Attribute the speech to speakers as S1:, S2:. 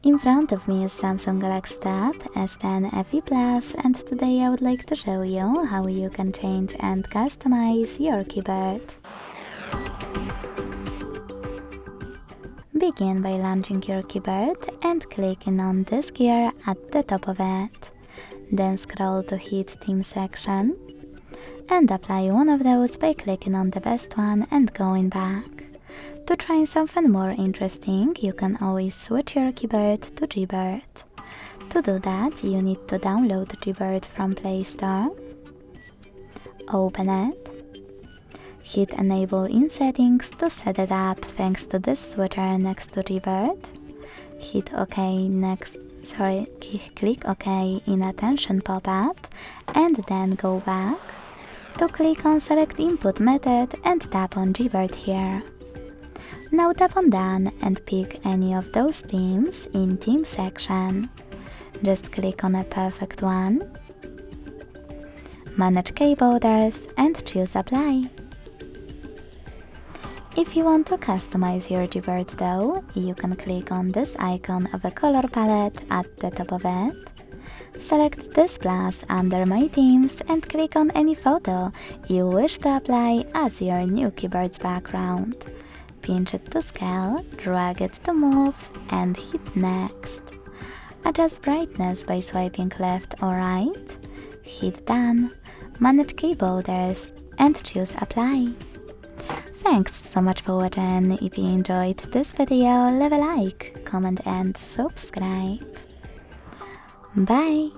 S1: In front of me is Samsung Galaxy Tab S10 FE Plus, and today I would like to show you how you can change and customize your keyboard. Begin by launching your keyboard and clicking on this gear at the top of it. Then scroll to hit Theme section and apply one of those by clicking on the best one and going back. To try something more interesting, you can always switch your keyboard to Gboard. To do that, you need to download Gboard from Play Store. Open it. Hit Enable in Settings to set it up thanks to this switcher next to Gboard. Hit OK click OK in Attention pop-up and then go back. To click on Select Input Method and tap on Gboard here. Now tap on Done and pick any of those themes in Theme section. Just click on a perfect one. Manage key borders and choose Apply. If you want to customize your Gboard though, you can click on this icon of a color palette at the top of it. Select this plus under My Themes and click on any photo you wish to apply as your new keyboard's background. Pinch it to scale, drag it to move, and hit Next. Adjust brightness by swiping left or right. Hit Done, manage key borders, and choose Apply. Thanks so much for watching. If you enjoyed this video, leave a like, comment and subscribe. Bye!